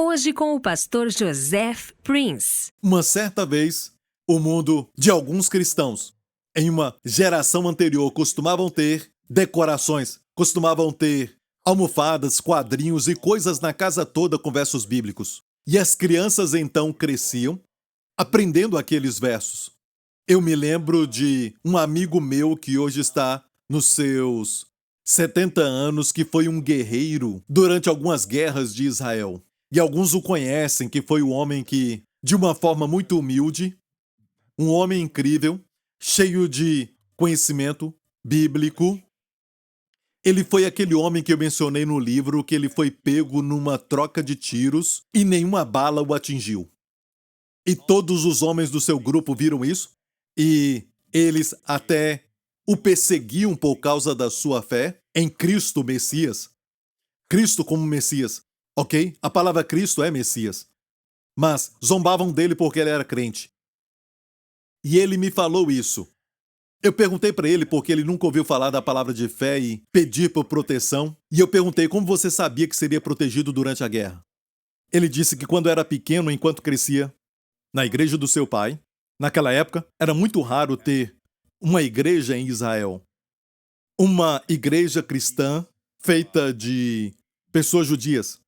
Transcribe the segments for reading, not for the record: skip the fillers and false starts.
Hoje com o pastor Joseph Prince. Uma certa vez, o mundo de alguns cristãos, em uma geração anterior, costumavam ter decorações, costumavam ter almofadas, quadrinhos e coisas na casa toda com versos bíblicos. E as crianças então cresciam aprendendo aqueles versos. Eu me lembro de um amigo meu que hoje está nos seus 70 anos, que foi um guerreiro durante algumas guerras de Israel. E alguns o conhecem, que foi o homem que, de uma forma muito humilde, um homem incrível, cheio de conhecimento bíblico. Ele foi aquele homem que eu mencionei no livro, que ele foi pego numa troca de tiros e nenhuma bala o atingiu. E todos os homens do seu grupo viram isso, e eles até o perseguiam por causa da sua fé em Cristo Messias. Cristo como Messias, ok? A palavra Cristo é Messias. Mas zombavam dele porque ele era crente. E ele me falou isso. Eu perguntei para ele porque ele nunca ouviu falar da palavra de fé e pedir por proteção. E eu perguntei como você sabia que seria protegido durante a guerra. Ele disse que quando era pequeno, enquanto crescia na igreja do seu pai, naquela época era muito raro ter uma igreja em Israel. Uma igreja cristã feita de pessoas judias.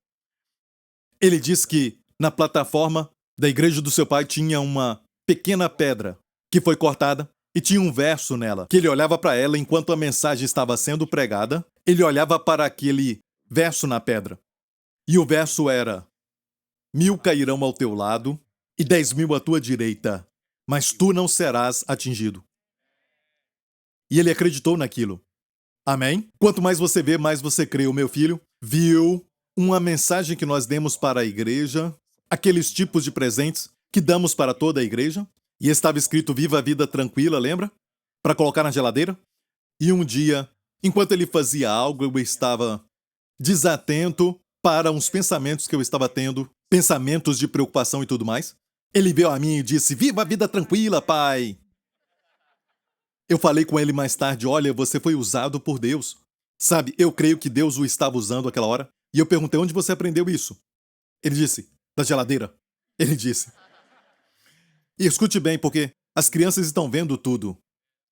Ele disse que na plataforma da igreja do seu pai tinha uma pequena pedra que foi cortada e tinha um verso nela, que ele olhava para ela enquanto a mensagem estava sendo pregada. Ele olhava para aquele verso na pedra. E o verso era: 1000 cairão ao teu lado e 10.000 à tua direita, mas tu não serás atingido. E ele acreditou naquilo. Amém? Quanto mais você vê, mais você crê. O meu filho viu uma mensagem que nós demos para a igreja, aqueles tipos de presentes que damos para toda a igreja, e estava escrito Viva a Vida Tranquila, lembra? Para colocar na geladeira. E um dia, enquanto ele fazia algo, eu estava desatento para uns pensamentos que eu estava tendo, pensamentos de preocupação e tudo mais. Ele veio a mim e disse: Viva a vida tranquila, pai! Eu falei com ele mais tarde: olha, você foi usado por Deus. Sabe, eu creio que Deus o estava usando aquela hora. E eu perguntei: onde você aprendeu isso? Ele disse: da geladeira. Ele disse. E escute bem, porque as crianças estão vendo tudo.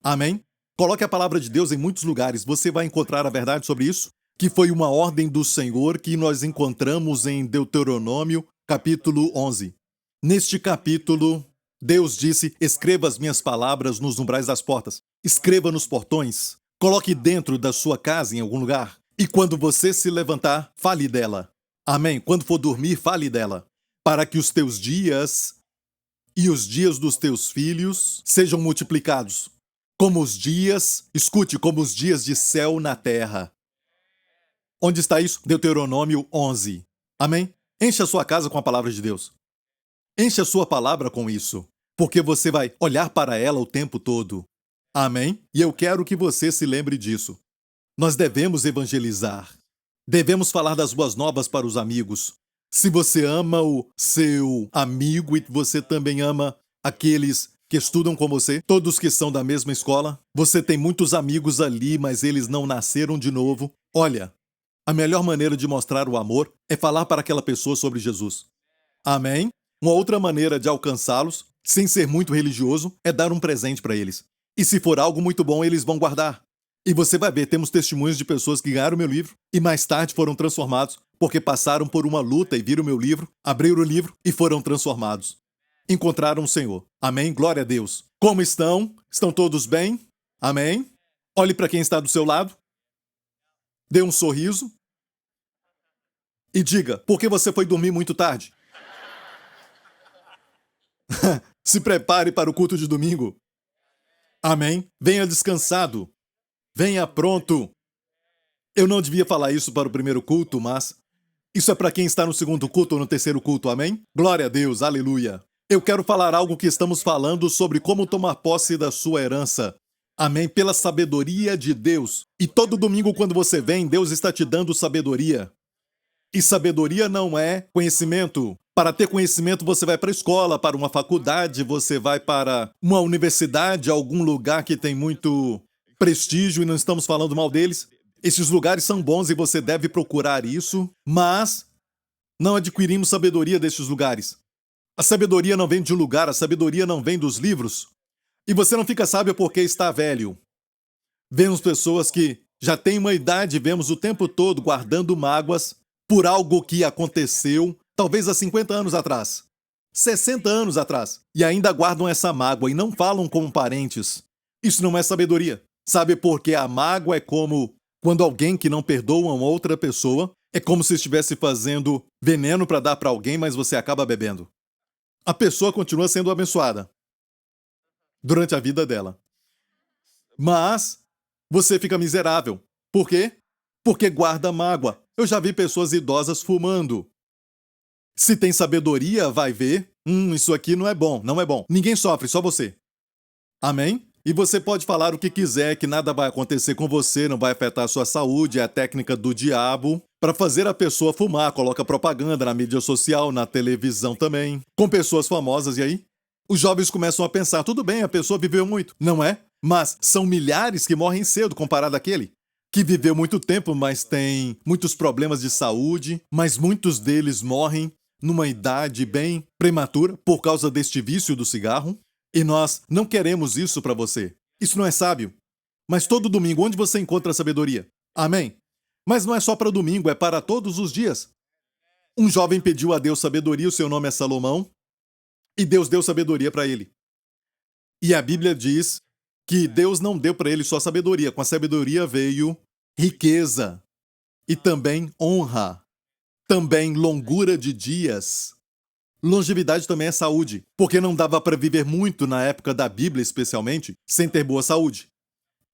Amém? Coloque a palavra de Deus em muitos lugares. Você vai encontrar a verdade sobre isso, que foi uma ordem do Senhor que nós encontramos em Deuteronômio, capítulo 11. Neste capítulo, Deus disse: escreva as minhas palavras nos umbrais das portas. Escreva nos portões. Coloque dentro da sua casa em algum lugar. E quando você se levantar, fale dela. Amém? Quando for dormir, fale dela. Para que os teus dias e os dias dos teus filhos sejam multiplicados. Como os dias, escute, como os dias de céu na terra. Onde está isso? Deuteronômio 11. Amém? Encha a sua casa com a palavra de Deus. Encha a sua palavra com isso, porque você vai olhar para ela o tempo todo. Amém? E eu quero que você se lembre disso. Nós devemos evangelizar. Devemos falar das boas novas para os amigos. Se você ama o seu amigo e você também ama aqueles que estudam com você, todos que são da mesma escola, você tem muitos amigos ali, mas eles não nasceram de novo. Olha, a melhor maneira de mostrar o amor é falar para aquela pessoa sobre Jesus. Amém? Uma outra maneira de alcançá-los, sem ser muito religioso, é dar um presente para eles. E se for algo muito bom, eles vão guardar. E você vai ver, temos testemunhos de pessoas que ganharam meu livro e mais tarde foram transformados porque passaram por uma luta e viram meu livro, abriram o livro e foram transformados. Encontraram o Senhor. Amém? Glória a Deus. Como estão? Estão todos bem? Amém? Olhe para quem está do seu lado. Dê um sorriso. E diga: por que você foi dormir muito tarde? Se prepare para o culto de domingo. Amém? Venha descansado. Venha pronto. Eu não devia falar isso para o primeiro culto, mas isso é para quem está no segundo culto ou no terceiro culto, amém? Glória a Deus, aleluia. Eu quero falar algo que estamos falando sobre como tomar posse da sua herança. Amém? Pela sabedoria de Deus. E todo domingo quando você vem, Deus está te dando sabedoria. E sabedoria não é conhecimento. Para ter conhecimento, você vai para a escola, para uma faculdade, você vai para uma universidade, algum lugar que tem muito prestígio, e não estamos falando mal deles. Esses lugares são bons e você deve procurar isso, mas Não adquirimos sabedoria destes lugares. A sabedoria não vem de um lugar, a sabedoria não vem dos livros. E você não fica sábio porque está velho. Vemos pessoas que já têm uma idade e vemos o tempo todo guardando mágoas por algo que aconteceu, talvez há 50 anos atrás, 60 anos atrás, e ainda guardam essa mágoa e não falam como parentes. Isso não é sabedoria. Sabe por que a mágoa é como quando alguém que não perdoa uma outra pessoa, é como se estivesse fazendo veneno para dar para alguém, mas você acaba bebendo. A pessoa continua sendo abençoada durante a vida dela. Mas você fica miserável. Por quê? Porque guarda mágoa. Eu já vi pessoas idosas fumando. Se tem sabedoria, vai ver, isso aqui não é bom, não é bom. Ninguém sofre, só você. Amém? E você pode falar o que quiser, que nada vai acontecer com você, não vai afetar a sua saúde, é a técnica do diabo para fazer a pessoa fumar, coloca propaganda na mídia social, na televisão também, com pessoas famosas, e aí? Os jovens começam a pensar, tudo bem, a pessoa viveu muito, não é? Mas são milhares que morrem cedo comparado àquele que viveu muito tempo, mas tem muitos problemas de saúde, mas muitos deles morrem numa idade bem prematura por causa deste vício do cigarro. E nós não queremos isso para você. Isso não é sábio. Mas todo domingo, onde você encontra a sabedoria? Amém? Mas não é só para domingo, é para todos os dias. Um jovem pediu a Deus sabedoria, o seu nome é Salomão, e Deus deu sabedoria para ele. E a Bíblia diz que Deus não deu para ele só sabedoria, com a sabedoria veio riqueza e também honra, também longura de dias. Longevidade também é saúde, porque não dava para viver muito na época da Bíblia, especialmente, sem ter boa saúde.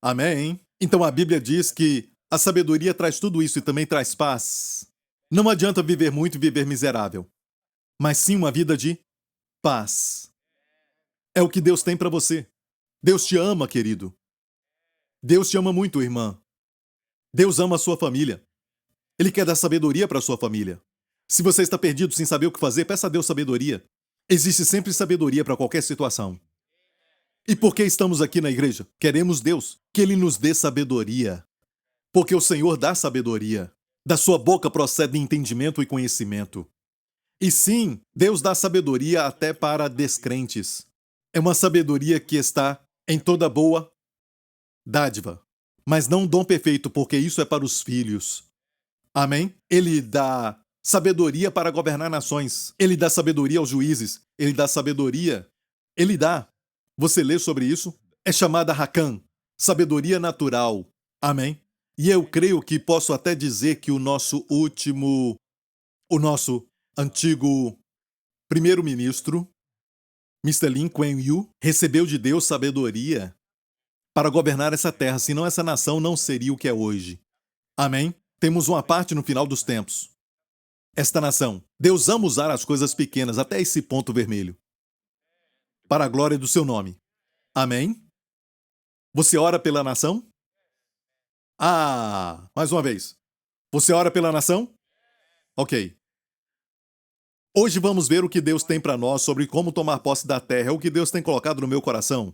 Amém? Então a Bíblia diz que a sabedoria traz tudo isso e também traz paz. Não adianta viver muito e viver miserável, mas sim uma vida de paz. É o que Deus tem para você. Deus te ama, querido. Deus te ama muito, irmã. Deus ama a sua família. Ele quer dar sabedoria para a sua família. Se você está perdido sem saber o que fazer, peça a Deus sabedoria. Existe sempre sabedoria para qualquer situação. E por que estamos aqui na igreja? Queremos Deus, que Ele nos dê sabedoria. Porque o Senhor dá sabedoria. Da sua boca procede entendimento e conhecimento. E sim, Deus dá sabedoria até para descrentes. É uma sabedoria que está em toda boa dádiva. Mas não um dom perfeito, porque isso é para os filhos. Amém? Ele dá sabedoria para governar nações. Ele dá sabedoria aos juízes. Ele dá sabedoria. Ele dá. Você lê sobre isso? É chamada Hakam, sabedoria natural. Amém? E eu creio que posso até dizer que o nosso antigo primeiro-ministro, Mr. Lee Kuan Yew, recebeu de Deus sabedoria para governar essa terra, senão essa nação não seria o que é hoje. Amém? Temos uma parte no final dos tempos. Esta nação, Deus ama usar as coisas pequenas até esse ponto vermelho, para a glória do seu nome. Amém? Você ora pela nação? Mais uma vez. Você ora pela nação? Ok. Hoje vamos ver o que Deus tem para nós sobre como tomar posse da terra, é o que Deus tem colocado no meu coração.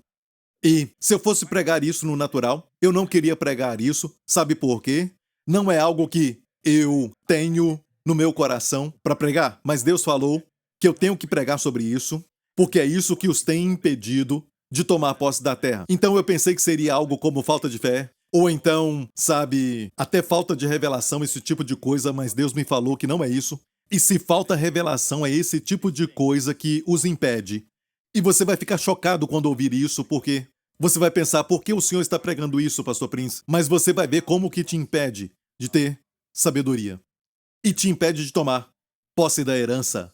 E se eu fosse pregar isso no natural, eu não queria pregar isso. Sabe por quê? Não é algo que eu tenho no meu coração para pregar, mas Deus falou que eu tenho que pregar sobre isso, porque é isso que os tem impedido de tomar posse da terra. Então eu pensei que seria algo como falta de fé, ou então, sabe, até falta de revelação, esse tipo de coisa, mas Deus me falou que não é isso. E se falta revelação, é esse tipo de coisa que os impede. E você vai ficar chocado quando ouvir isso, porque você vai pensar, por que o Senhor está pregando isso, Pastor Prince? Mas você vai ver como que te impede de ter sabedoria. E te impede de tomar posse da herança.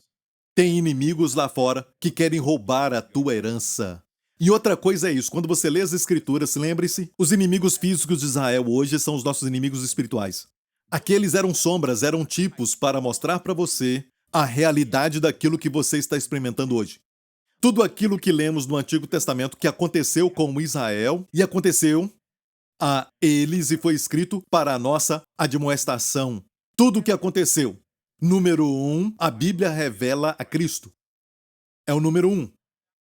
Tem inimigos lá fora que querem roubar a tua herança. E outra coisa é isso, quando você lê as escrituras, lembre-se, os inimigos físicos de Israel hoje são os nossos inimigos espirituais. Aqueles eram sombras, eram tipos para mostrar para você a realidade daquilo que você está experimentando hoje. Tudo aquilo que lemos no Antigo Testamento que aconteceu com Israel e aconteceu a eles e foi escrito para a nossa admoestação. Tudo o que aconteceu. Número 1, a Bíblia revela a Cristo. É o número 1.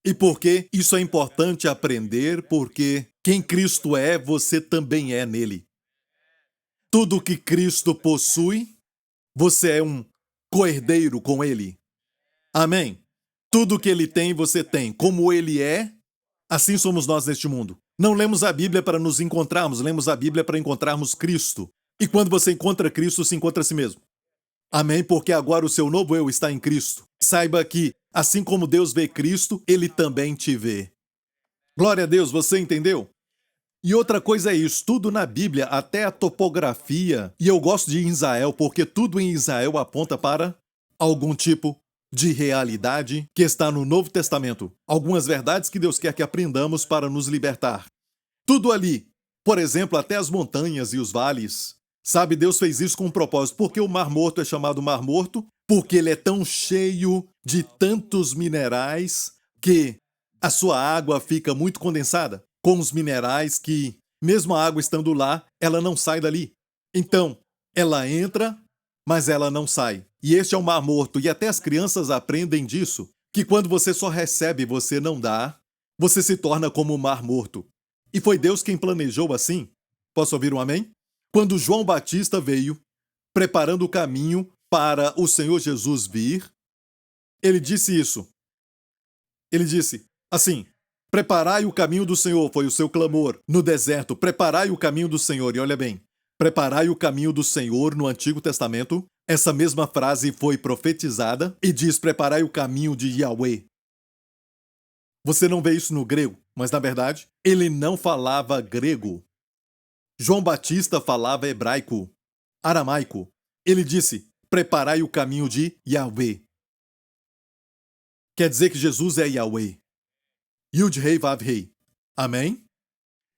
E por que isso é importante aprender? Porque quem Cristo é, você também é nele. Tudo que Cristo possui, você é um coerdeiro com ele. Amém? Tudo que ele tem, você tem. Como ele é, assim somos nós neste mundo. Não lemos a Bíblia para nos encontrarmos, lemos a Bíblia para encontrarmos Cristo. E quando você encontra Cristo, se encontra a si mesmo. Amém? Porque agora o seu novo eu está em Cristo. Saiba que, assim como Deus vê Cristo, ele também te vê. Glória a Deus, você entendeu? E outra coisa é isso, tudo na Bíblia, até a topografia, e eu gosto de Israel porque tudo em Israel aponta para algum tipo de realidade que está no Novo Testamento. Algumas verdades que Deus quer que aprendamos para nos libertar. Tudo ali. Por exemplo, até as montanhas e os vales. Sabe, Deus fez isso com um propósito. Por que o Mar Morto é chamado Mar Morto? Porque ele é tão cheio de tantos minerais que a sua água fica muito condensada com os minerais que, mesmo a água estando lá, ela não sai dali. Então, ela entra, mas ela não sai. E este é o Mar Morto. E até as crianças aprendem disso, que quando você só recebe e você não dá, você se torna como o Mar Morto. E foi Deus quem planejou assim. Posso ouvir um amém? Quando João Batista veio, preparando o caminho para o Senhor Jesus vir, ele disse isso. Ele disse assim: preparai o caminho do Senhor, foi o seu clamor no deserto. Preparai o caminho do Senhor. E olha bem, preparai o caminho do Senhor no Antigo Testamento. Essa mesma frase foi profetizada e diz: preparai o caminho de Yahweh. Você não vê isso no grego, mas na verdade, ele não falava grego. João Batista falava hebraico, aramaico. Ele disse: preparai o caminho de Yahweh. Quer dizer que Jesus é Yahweh. Yud-Hei Vav-Hei. Amém?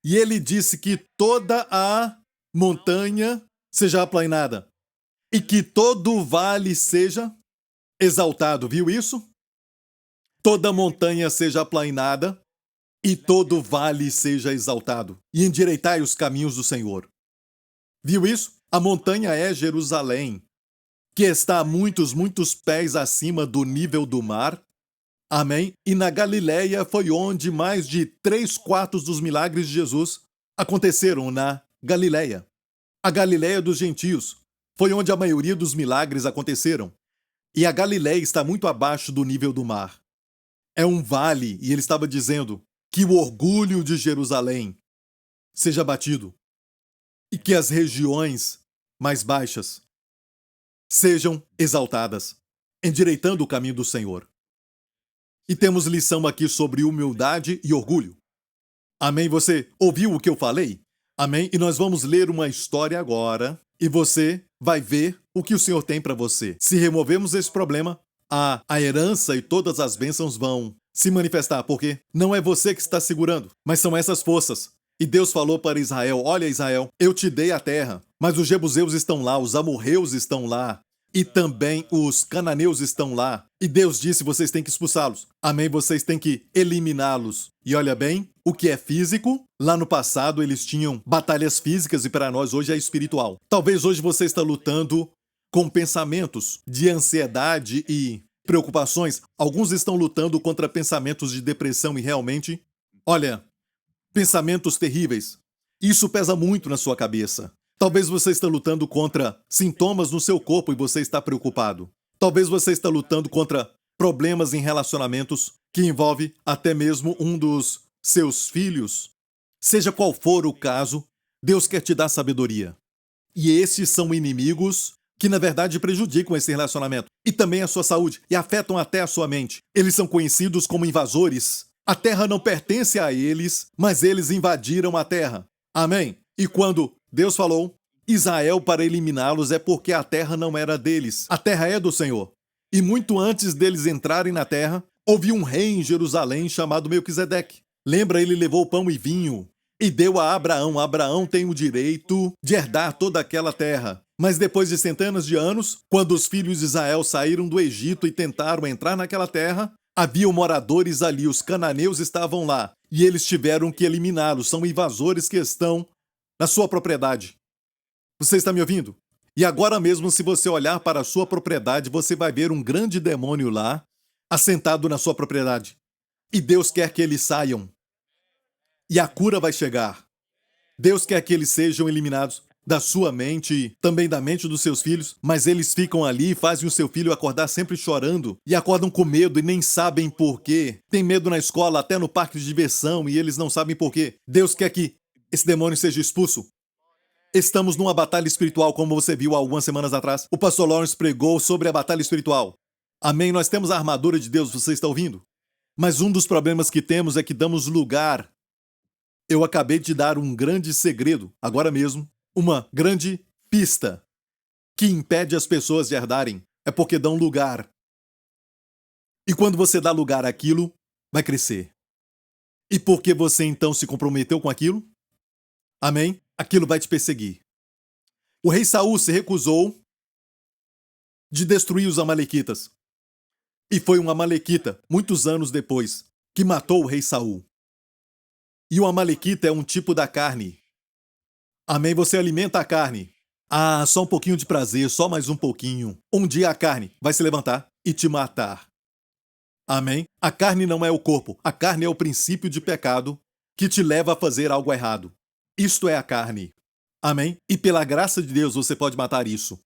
E ele disse que toda a montanha seja aplanada e que todo vale seja exaltado. Viu isso? Toda montanha seja aplanada e todo vale seja exaltado. E endireitai os caminhos do Senhor. Viu isso? A montanha é Jerusalém, que está a muitos pés acima do nível do mar. Amém? E na Galileia foi onde mais de 3/4 dos milagres de Jesus aconteceram na Galileia. A Galileia dos gentios foi onde a maioria dos milagres aconteceram. E a Galileia está muito abaixo do nível do mar. É um vale, e ele estava dizendo que o orgulho de Jerusalém seja batido e que as regiões mais baixas sejam exaltadas, endireitando o caminho do Senhor. E temos lição aqui sobre humildade e orgulho. Amém? Você ouviu o que eu falei? Amém? E nós vamos ler uma história agora e você vai ver o que o Senhor tem para você. Se removermos esse problema, a herança e todas as bênçãos vão se manifestar, porque não é você que está segurando, mas são essas forças. E Deus falou para Israel: olha, Israel, eu te dei a terra, mas os jebuseus estão lá, os amorreus estão lá, e também os cananeus estão lá. E Deus disse: vocês têm que expulsá-los. Amém? Vocês têm que eliminá-los. E olha bem, o que é físico, lá no passado eles tinham batalhas físicas e para nós hoje é espiritual. Talvez hoje você está lutando com pensamentos de ansiedade e preocupações. Alguns estão lutando contra pensamentos de depressão e realmente, olha, pensamentos terríveis. Isso pesa muito na sua cabeça. Talvez você está lutando contra sintomas no seu corpo e você está preocupado. Talvez você está lutando contra problemas em relacionamentos que envolve até mesmo um dos seus filhos. Seja qual for o caso, Deus quer te dar sabedoria. E esses são inimigos que, na verdade, prejudicam esse relacionamento e também a sua saúde e afetam até a sua mente. Eles são conhecidos como invasores. A terra não pertence a eles, mas eles invadiram a terra. Amém? E quando Deus falou Israel para eliminá-los é porque a terra não era deles. A terra é do Senhor. E muito antes deles entrarem na terra, houve um rei em Jerusalém chamado Melquisedeque. Lembra, ele levou pão e vinho e deu a Abraão. Abraão tem o direito de herdar toda aquela terra. Mas depois de centenas de anos, quando os filhos de Israel saíram do Egito e tentaram entrar naquela terra, haviam moradores ali, os cananeus estavam lá, e eles tiveram que eliminá-los. São invasores que estão na sua propriedade. Você está me ouvindo? E agora mesmo, se você olhar para a sua propriedade, você vai ver um grande demônio lá, assentado na sua propriedade. E Deus quer que eles saiam. E a cura vai chegar. Deus quer que eles sejam eliminados. da sua mente, também da mente dos seus filhos, mas eles ficam ali e fazem o seu filho acordar sempre chorando e acordam com medo e nem sabem por quê. Tem medo na escola, até no parque de diversão, e eles não sabem por quê. Deus quer que esse demônio seja expulso. Estamos numa batalha espiritual, como você viu há algumas semanas atrás. O pastor Lawrence pregou sobre a batalha espiritual. Amém? Nós temos a armadura de Deus, você está ouvindo? Mas um dos problemas que temos é que damos lugar. Eu acabei de dar um grande segredo, agora mesmo, uma grande pista que impede as pessoas de herdarem. É porque dão lugar. E quando você dá lugar àquilo, vai crescer. E porque você então se comprometeu com aquilo? Amém? Aquilo vai te perseguir. O rei Saul se recusou de destruir os amalequitas. E foi um amalequita, muitos anos depois, que matou o rei Saul. E o amalequita é um tipo da carne. Amém? Você alimenta a carne. Ah, só um pouquinho de prazer, só mais um pouquinho. Um dia a carne vai se levantar e te matar. Amém? A carne não é o corpo. A carne é o princípio de pecado que te leva a fazer algo errado. Isto é a carne. Amém? E pela graça de Deus você pode matar isso.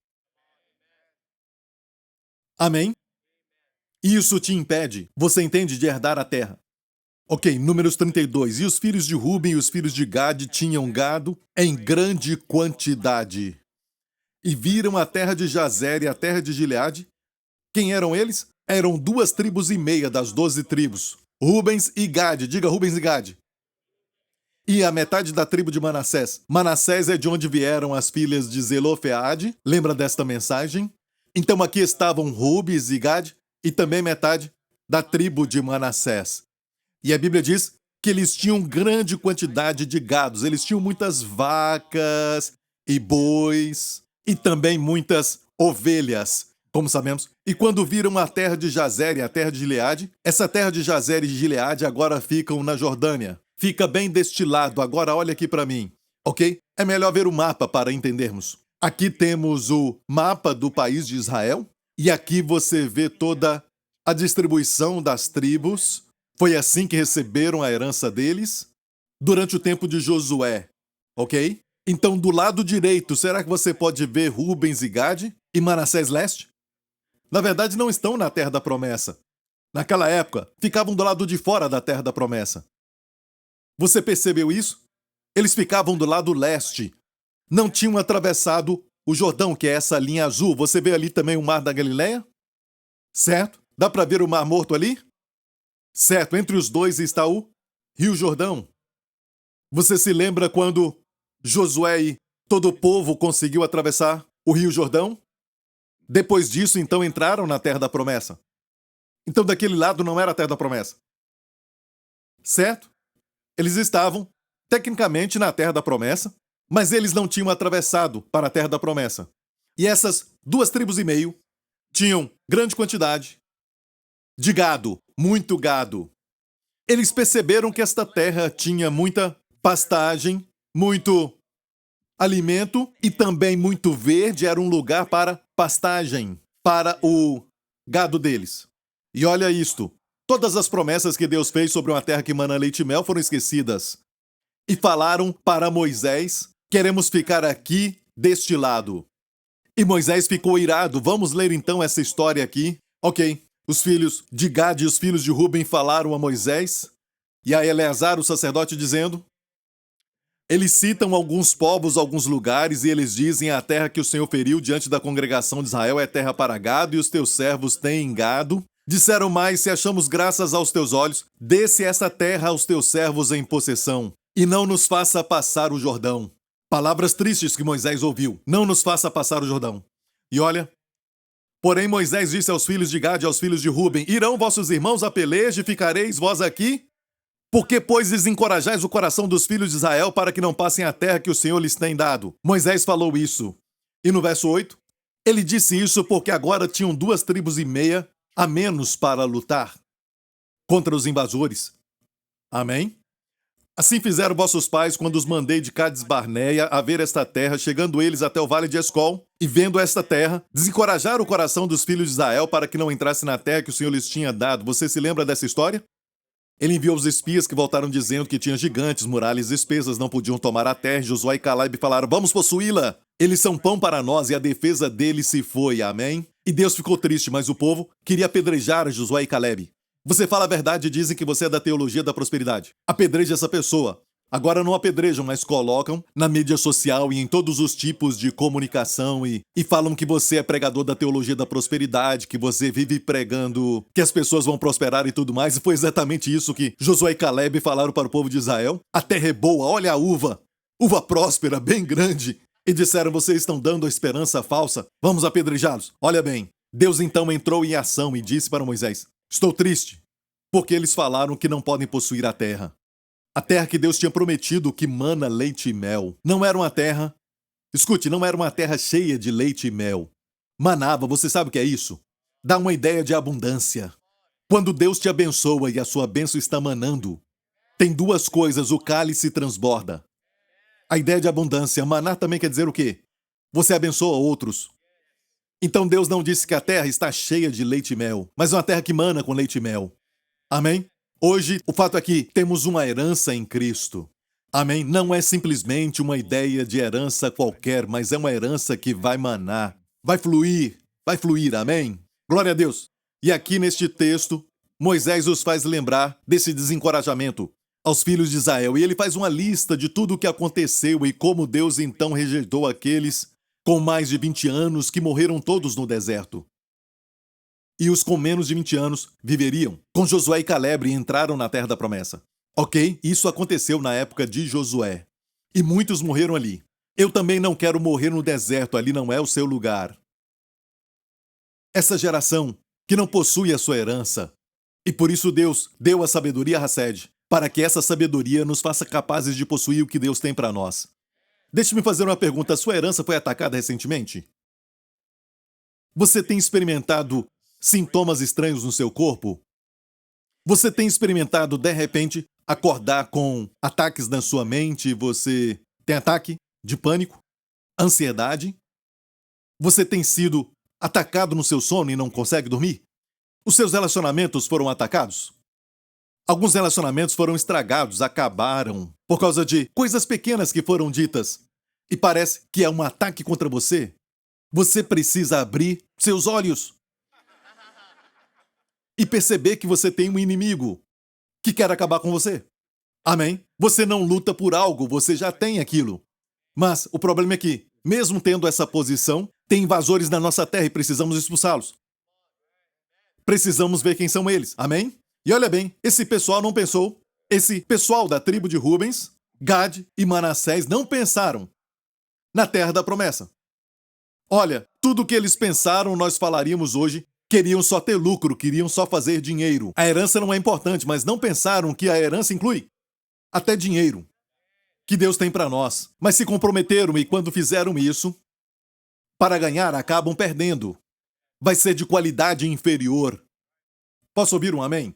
Amém? Isso te impede, você entende, de herdar a terra. Ok, Números 32. E os filhos de Ruben e os filhos de Gade tinham gado em grande quantidade. E viram a terra de Jazer e a terra de Gileade. Quem eram eles? Eram 2,5 tribos das 12 tribos. Rubens e Gade. Diga Rubens e Gade. E a metade da tribo de Manassés. Manassés é de onde vieram as filhas de Zelofeade. Lembra desta mensagem? Então aqui estavam Rubens e Gade e também metade da tribo de Manassés. E a Bíblia diz que eles tinham grande quantidade de gados. Eles tinham muitas vacas e bois e também muitas ovelhas, como sabemos. E quando viram a terra de Jazer e a terra de Gileade, essa terra de Jazer e Gileade agora ficam na Jordânia. Fica bem deste lado. Agora olha aqui para mim, ok? É melhor ver o mapa para entendermos. Aqui temos o mapa do país de Israel e aqui você vê toda a distribuição das tribos. Foi assim que receberam a herança deles durante o tempo de Josué, ok? Então, do lado direito, será que você pode ver Rubens e Gade e Manassés Leste? Na verdade, não estão na terra da promessa. Naquela época, ficavam do lado de fora da terra da promessa. Você percebeu isso? Eles ficavam do lado leste. Não tinham atravessado o Jordão, que é essa linha azul. Você vê ali também o Mar da Galileia? Certo? Dá para ver o Mar Morto ali? Certo, entre os dois está o Rio Jordão. Você se lembra quando Josué e todo o povo conseguiu atravessar o Rio Jordão? Depois disso, então, entraram na terra da promessa. Então, daquele lado não era a terra da promessa. Certo? Eles estavam, tecnicamente, na terra da promessa, mas eles não tinham atravessado para a terra da promessa. E essas 2,5 tribos tinham grande quantidade de gado, muito gado. Eles perceberam que esta terra tinha muita pastagem, muito alimento e também muito verde. Era um lugar para pastagem, para o gado deles. E olha isto. Todas as promessas que Deus fez sobre uma terra que mana leite e mel foram esquecidas. E falaram para Moisés: queremos ficar aqui deste lado. E Moisés ficou irado. Vamos ler então essa história aqui. Ok. Os filhos de Gade e os filhos de Ruben falaram a Moisés e a Eleazar, o sacerdote, dizendo... Eles citam alguns povos, alguns lugares, e eles dizem: a terra que o Senhor feriu diante da congregação de Israel é terra para gado, e os teus servos têm gado. Disseram mais: se achamos graças aos teus olhos, dê-se essa terra aos teus servos em possessão, e não nos faça passar o Jordão. Palavras tristes que Moisés ouviu: não nos faça passar o Jordão. E olha, porém Moisés disse aos filhos de Gade e aos filhos de Ruben: irão vossos irmãos a peleja e ficareis vós aqui? Porque, pois, desencorajais o coração dos filhos de Israel para que não passem a terra que o Senhor lhes tem dado? Moisés falou isso. E no verso 8, ele disse isso porque agora tinham 2,5 tribos a menos para lutar contra os invasores. Amém? Assim fizeram vossos pais quando os mandei de Cades Barneia a ver esta terra, chegando eles até o vale de Escol, e vendo esta terra, desencorajaram o coração dos filhos de Israel para que não entrassem na terra que o Senhor lhes tinha dado. Você se lembra dessa história? Ele enviou os espias que voltaram dizendo que tinha gigantes, muralhas espessas, não podiam tomar a terra. Josué e Caleb falaram, vamos possuí-la. Eles são pão para nós e a defesa deles se foi, amém? E Deus ficou triste, mas o povo queria apedrejar Josué e Caleb. Você fala a verdade e dizem que você é da teologia da prosperidade. Apedreje essa pessoa. Agora não apedrejam, mas colocam na mídia social e em todos os tipos de comunicação e falam que você é pregador da teologia da prosperidade, que você vive pregando que as pessoas vão prosperar e tudo mais. E foi exatamente isso que Josué e Caleb falaram para o povo de Israel. A terra é boa, olha a uva próspera, bem grande. E disseram, vocês estão dando a esperança falsa, vamos apedrejá-los. Olha bem, Deus então entrou em ação e disse para Moisés, estou triste, porque eles falaram que não podem possuir a terra. A terra que Deus tinha prometido que mana leite e mel. Não era uma terra... Escute, não era uma terra cheia de leite e mel. Manava, você sabe o que é isso? Dá uma ideia de abundância. Quando Deus te abençoa e a sua bênção está manando, tem duas coisas, o cálice transborda. A ideia de abundância, manar também quer dizer o quê? Você abençoa outros. Então Deus não disse que a terra está cheia de leite e mel, mas uma terra que mana com leite e mel. Amém? Hoje, o fato é que temos uma herança em Cristo. Amém? Não é simplesmente uma ideia de herança qualquer, mas é uma herança que vai manar, vai fluir, amém? Glória a Deus! E aqui neste texto, Moisés os faz lembrar desse desencorajamento aos filhos de Israel. E ele faz uma lista de tudo o que aconteceu e como Deus então rejeitou aqueles com mais de 20 anos que morreram todos no deserto. E os com menos de 20 anos viveriam com Josué e Caleb e entraram na terra da promessa. Ok? Isso aconteceu na época de Josué. E muitos morreram ali. Eu também não quero morrer no deserto, ali não é o seu lugar. Essa geração que não possui a sua herança. E por isso Deus deu a sabedoria a Hesed, para que essa sabedoria nos faça capazes de possuir o que Deus tem para nós. Deixe-me fazer uma pergunta. A sua herança foi atacada recentemente? Você tem experimentado sintomas estranhos no seu corpo? Você tem experimentado, de repente, acordar com ataques na sua mente? Você tem ataque de pânico? Ansiedade? Você tem sido atacado no seu sono e não consegue dormir? Os seus relacionamentos foram atacados? Alguns relacionamentos foram estragados, acabaram, por causa de coisas pequenas que foram ditas. E parece que é um ataque contra você. Você precisa abrir seus olhos e perceber que você tem um inimigo que quer acabar com você. Amém? Você não luta por algo, você já tem aquilo. Mas o problema é que, mesmo tendo essa posição, tem invasores na nossa terra e precisamos expulsá-los. Precisamos ver quem são eles. Amém? E olha bem, esse pessoal não pensou. Esse pessoal da tribo de Rubens, Gad e Manassés não pensaram na terra da promessa. Olha, tudo o que eles pensaram, nós falaríamos hoje, queriam só ter lucro, queriam só fazer dinheiro. A herança não é importante, mas não pensaram que a herança inclui até dinheiro que Deus tem para nós. Mas se comprometeram e quando fizeram isso, para ganhar, acabam perdendo. Vai ser de qualidade inferior. Posso ouvir um amém?